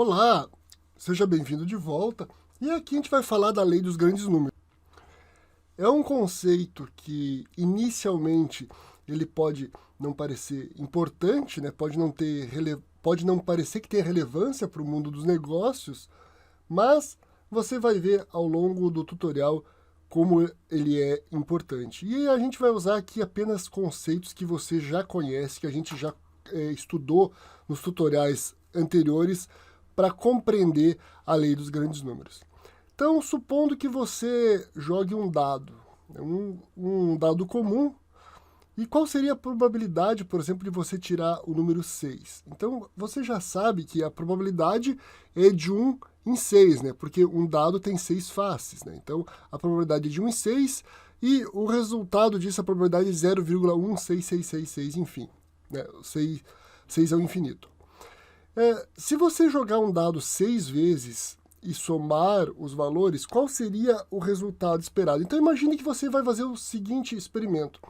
Olá, seja bem-vindo de volta. E aqui a gente vai falar da lei dos grandes números. É um conceito que inicialmente ele pode não parecer importante, né? Pode não parecer que tenha relevância para o mundo dos negócios, mas você vai ver ao longo do tutorial como ele é importante. E a gente vai usar aqui apenas conceitos que você já conhece, que a gente já estudou nos tutoriais anteriores para compreender a lei dos grandes números. Então, supondo que você jogue um dado, um dado comum, e qual seria a probabilidade, por exemplo, de você tirar o número 6? Então, você já sabe que a probabilidade é de 1 em 6, né? Porque um dado tem 6 faces, né? Então, a probabilidade é de 1 em 6 e o resultado disso, a probabilidade é 0,16666, enfim. Né? 6 é o infinito. Se você jogar um dado 6 vezes e somar os valores, qual seria o resultado esperado? Então, imagine que você vai fazer o seguinte experimento.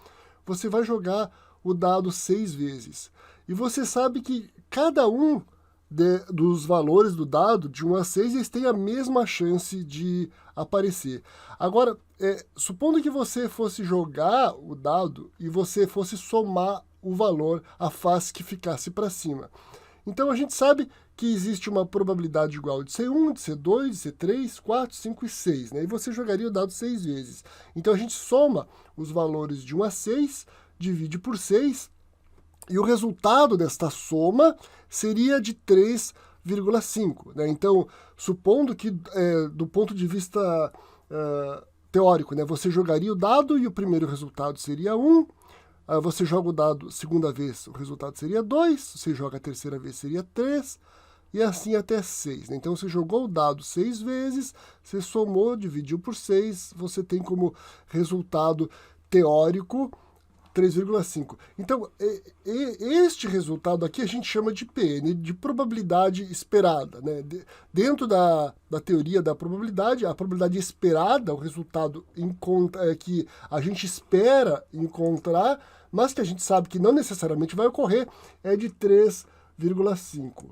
Você vai jogar o dado 6 vezes. E você sabe que cada um dos valores do dado, de 1 a 6, eles têm a mesma chance de aparecer. Agora, supondo que você fosse jogar o dado e você fosse somar o valor, a face que ficasse para cima. Então, a gente sabe que existe uma probabilidade igual de ser 1, de ser 2, de ser 3, 4, 5 e 6. Né? E você jogaria o dado 6 vezes. Então, a gente soma os valores de 1 a 6, divide por 6, e o resultado desta soma seria de 3,5. Né? Então, supondo que, do ponto de vista teórico, né, você jogaria o dado e o primeiro resultado seria 1, você joga o dado segunda vez, o resultado seria 2, você joga a terceira vez, seria 3, e assim até 6. Né? Então, você jogou o dado 6 vezes, você somou, dividiu por 6, você tem como resultado teórico 3,5. Então, este resultado aqui a gente chama de PN, de probabilidade esperada. Né? Dentro da teoria da probabilidade, a probabilidade esperada, o resultado que a gente espera encontrar, mas que a gente sabe que não necessariamente vai ocorrer, é de 3,5.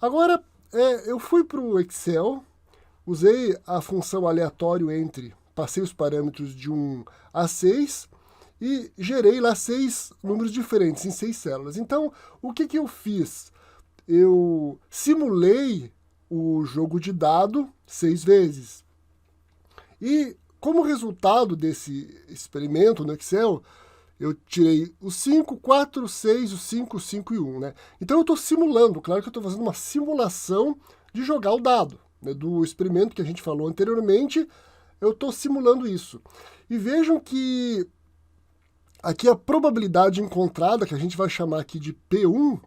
Agora, eu fui para o Excel, usei a função aleatório entre, passei os parâmetros de 1 a 6 e gerei lá 6 números diferentes em 6 células. Então, o que eu fiz? Eu simulei o jogo de dado 6 vezes. E como resultado desse experimento no Excel, eu tirei o 5, 4, 6, o 5, 5 e 1. Né? Então eu estou simulando, claro que eu estou fazendo uma simulação de jogar o dado. Né? Do experimento que a gente falou anteriormente, eu estou simulando isso. E vejam que aqui a probabilidade encontrada, que a gente vai chamar aqui de P1,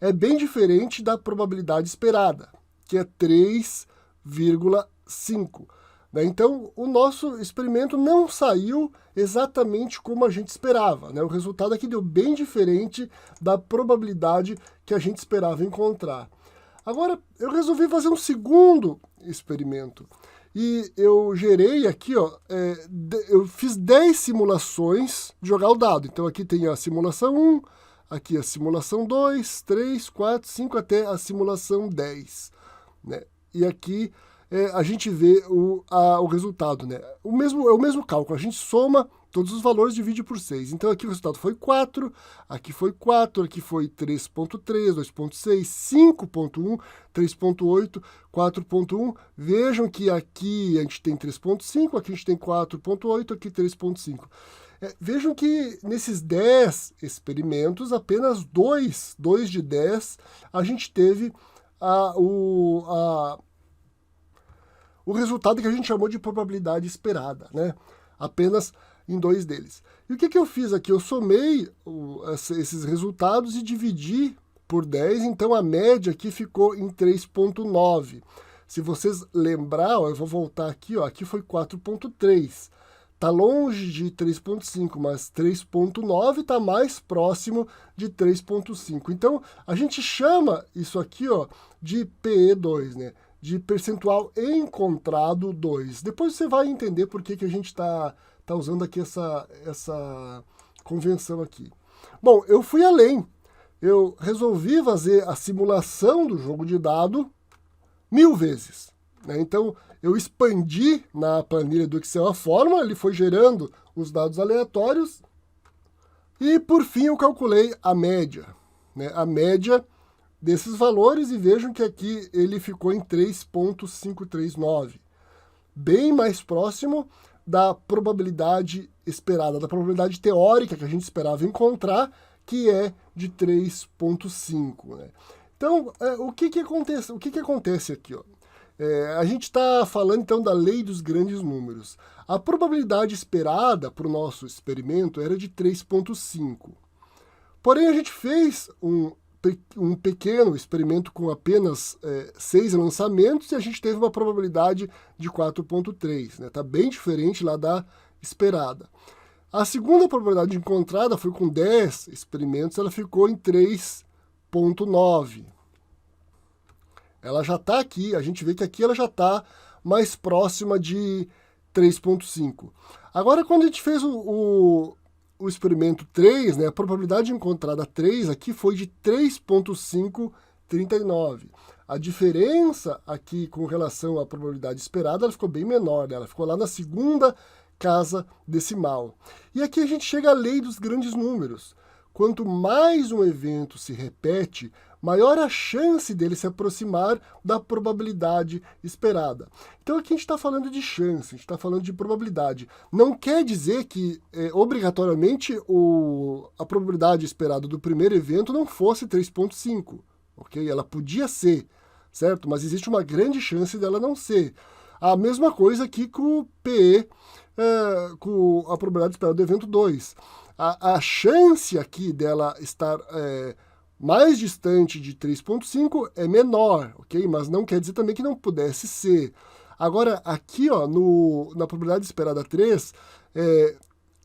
é bem diferente da probabilidade esperada, que é 3,5. Né? Então, o nosso experimento não saiu exatamente como a gente esperava. Né? O resultado aqui deu bem diferente da probabilidade que a gente esperava encontrar. Agora, eu resolvi fazer um segundo experimento. E eu gerei aqui, eu fiz 10 simulações de jogar o dado. Então, aqui tem a simulação 1, aqui a simulação 2, 3, 4, 5, até a simulação 10. Né? E aqui a gente vê o resultado. Né? É o mesmo cálculo, a gente soma todos os valores e divide por 6. Então, aqui o resultado foi 4, aqui foi 4, aqui foi 3,3, 2,6, 5,1, 3,8, 4,1. Vejam que aqui a gente tem 3,5, aqui a gente tem 4,8, aqui 3,5. Vejam que nesses 10 experimentos, apenas 2 de 10, a gente teve o resultado que a gente chamou de probabilidade esperada, né? Apenas em 2 deles. E o que eu fiz aqui? Eu somei esses resultados e dividi por 10, então a média aqui ficou em 3,9. Se vocês lembrar, eu vou voltar aqui, aqui foi 4,3. Está longe de 3,5, mas 3,9 está mais próximo de 3,5. Então, a gente chama isso aqui de PE2, né? De percentual encontrado 2. Depois você vai entender por que a gente está usando aqui essa convenção aqui. Bom, eu fui além. Eu resolvi fazer a simulação do jogo de dado 1000 vezes. Né? Então, eu expandi na planilha do Excel a fórmula, ele foi gerando os dados aleatórios e, por fim, eu calculei a média. Né? A média desses valores e vejam que aqui ele ficou em 3,539. Bem mais próximo da probabilidade esperada, da probabilidade teórica que a gente esperava encontrar, que é de 3,5. Né? Então, o que acontece aqui? Ó? A gente está falando, então, da lei dos grandes números. A probabilidade esperada para o nosso experimento era de 3,5. Porém, a gente fez um pequeno experimento com apenas 6 lançamentos e a gente teve uma probabilidade de 4,3. Né? Tá bem diferente lá da esperada. A segunda probabilidade encontrada foi com 10 experimentos, ela ficou em 3,9. Ela já está aqui, a gente vê que aqui ela já está mais próxima de 3,5. Agora, quando a gente fez o experimento 3, né, a probabilidade encontrada 3 aqui foi de 3,539. A diferença aqui com relação à probabilidade esperada, ela ficou bem menor, né? Ela ficou lá na segunda casa decimal. E aqui a gente chega à lei dos grandes números. Quanto mais um evento se repete, maior a chance dele se aproximar da probabilidade esperada. Então aqui a gente está falando de chance, a gente está falando de probabilidade. Não quer dizer que, obrigatoriamente, a probabilidade esperada do primeiro evento não fosse 3,5, ok? Ela podia ser, certo? Mas existe uma grande chance dela não ser. A mesma coisa aqui com o PE, com a probabilidade esperada do evento 2. A chance aqui dela estar mais distante de 3,5 é menor, ok? Mas não quer dizer também que não pudesse ser. Agora, aqui, ó, na probabilidade esperada 3,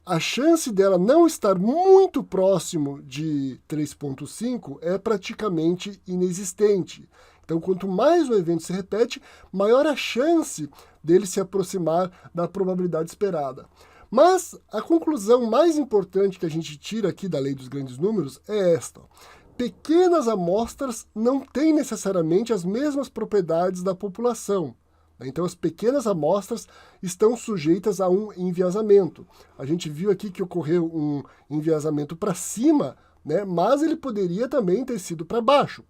a chance dela não estar muito próximo de 3,5 é praticamente inexistente. Então, quanto mais o evento se repete, maior a chance dele se aproximar da probabilidade esperada. Mas a conclusão mais importante que a gente tira aqui da lei dos grandes números é esta. Pequenas amostras não têm necessariamente as mesmas propriedades da população. Então, as pequenas amostras estão sujeitas a um enviesamento. A gente viu aqui que ocorreu um enviesamento para cima, né? Mas ele poderia também ter sido para baixo.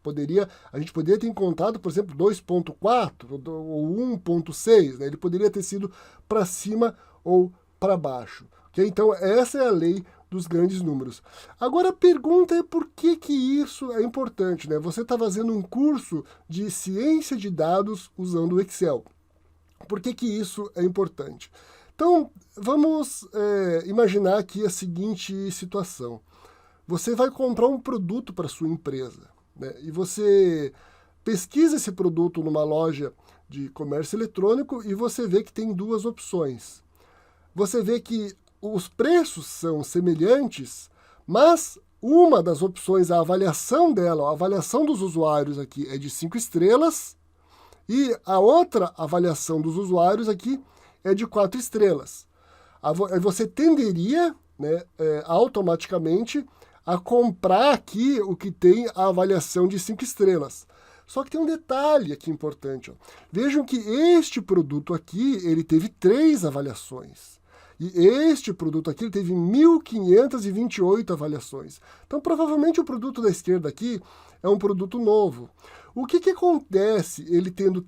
A gente poderia ter encontrado, por exemplo, 2,4 ou 1,6. Né? Ele poderia ter sido para cima ou para baixo. Okay? Então, essa é a lei dos grandes números. Agora, a pergunta é por que isso é importante. Né? Você está fazendo um curso de ciência de dados usando o Excel. Por que isso é importante? Então, vamos imaginar aqui a seguinte situação. Você vai comprar um produto para sua empresa, né? E você pesquisa esse produto numa loja de comércio eletrônico e você vê que tem duas opções. Você vê que os preços são semelhantes, mas uma das opções, a avaliação dela, a avaliação dos usuários aqui é de 5 estrelas e a outra avaliação dos usuários aqui é de 4 estrelas. Você tenderia, né, automaticamente a comprar aqui o que tem a avaliação de 5 estrelas. Só que tem um detalhe aqui importante. Ó. Vejam que este produto aqui, ele teve 3 avaliações. E este produto aqui, ele teve 1.528 avaliações. Então, provavelmente, o produto da esquerda aqui é um produto novo. O que acontece ele tendo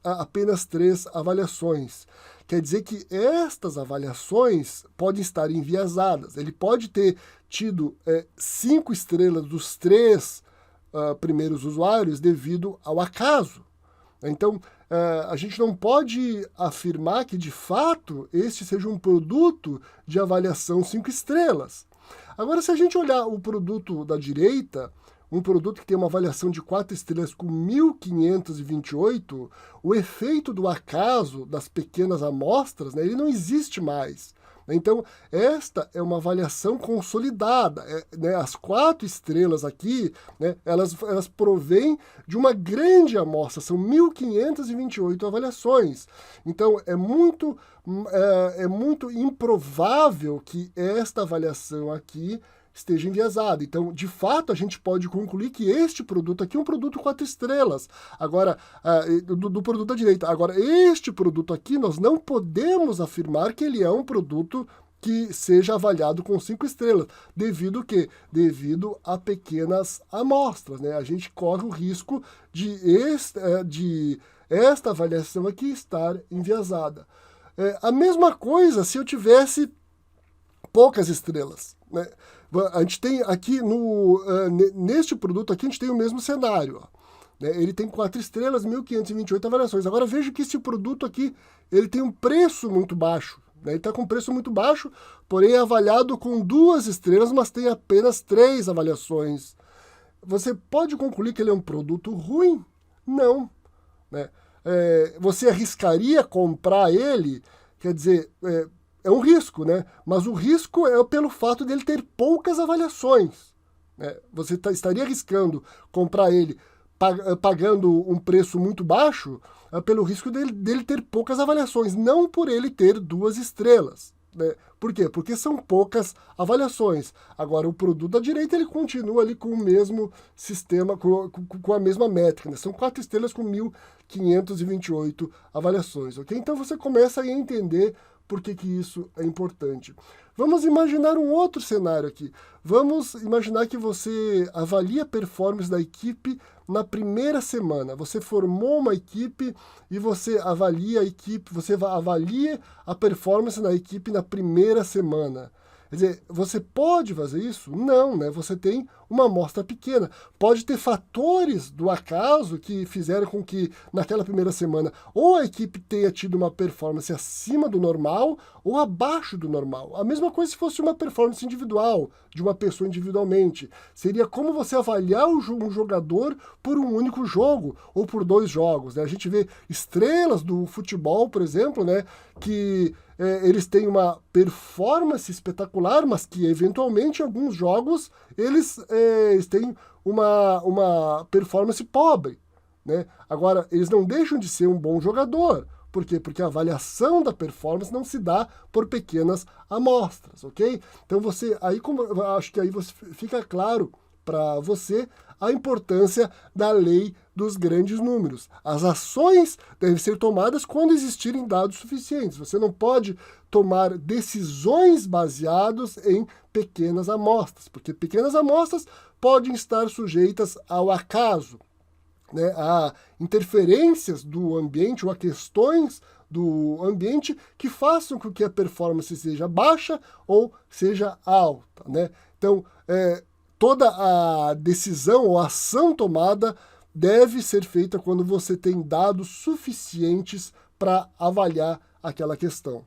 apenas 3 avaliações? Quer dizer que estas avaliações podem estar enviesadas. Ele pode ter tido 5 estrelas dos 3 primeiros usuários devido ao acaso. Então, a gente não pode afirmar que, de fato, este seja um produto de avaliação 5 estrelas. Agora, se a gente olhar o produto da direita, um produto que tem uma avaliação de 4 estrelas com 1.528, o efeito do acaso das pequenas amostras, né, ele não existe mais. Então, esta é uma avaliação consolidada. Né, as 4 estrelas aqui, né, elas provêm de uma grande amostra, são 1.528 avaliações. Então, é muito improvável que esta avaliação aqui esteja enviesada. Então, de fato, a gente pode concluir que este produto aqui é um produto 4 estrelas. Agora, do produto da direita. Agora, este produto aqui, nós não podemos afirmar que ele é um produto que seja avaliado com 5 estrelas. Devido a quê? Devido a pequenas amostras, né? A gente corre o risco de esta avaliação aqui estar enviesada. A mesma coisa se eu tivesse poucas estrelas, né? A gente tem aqui, neste produto aqui, a gente tem o mesmo cenário, ó, né? Ele tem 4 estrelas, 1.528 avaliações. Agora veja que esse produto aqui, ele tem um preço muito baixo, né? Ele está com um preço muito baixo, porém é avaliado com 2 estrelas, mas tem apenas 3 avaliações. Você pode concluir que ele é um produto ruim? Não, né? Você arriscaria comprar ele? Quer dizer, é um risco, né? Mas o risco é pelo fato dele ter poucas avaliações, né? Você estaria arriscando comprar ele pagando um preço muito baixo pelo risco dele ter poucas avaliações, não por ele ter 2 estrelas, né? Por quê? Porque são poucas avaliações. Agora, o produto da direita, ele continua ali com o mesmo sistema, com a mesma métrica, né? São 4 estrelas com 1.528 avaliações, ok? Então, você começa a entender por que isso é importante. Vamos imaginar um outro cenário aqui. Vamos imaginar que você avalia a performance da equipe na primeira semana. Você formou uma equipe e você avalia a performance da equipe na primeira semana. Quer dizer, você pode fazer isso? Não, né? Você tem uma amostra pequena. Pode ter fatores do acaso que fizeram com que naquela primeira semana ou a equipe tenha tido uma performance acima do normal ou abaixo do normal. A mesma coisa se fosse uma performance individual, de uma pessoa individualmente. Seria como você avaliar um jogador por um único jogo ou por 2 jogos, né? A gente vê estrelas do futebol, por exemplo, né, que eles têm uma performance espetacular, mas que eventualmente em alguns jogos eles têm uma performance pobre, né? Agora, eles não deixam de ser um bom jogador. Por quê? Porque a avaliação da performance não se dá por pequenas amostras, ok? Então acho que aí fica claro para você a importância da lei dos grandes números. As ações devem ser tomadas quando existirem dados suficientes. Você não pode tomar decisões baseadas em pequenas amostras, porque pequenas amostras podem estar sujeitas ao acaso, né, a interferências do ambiente ou a questões do ambiente que façam com que a performance seja baixa ou seja alta, né? Então, toda a decisão ou ação tomada deve ser feita quando você tem dados suficientes para avaliar aquela questão.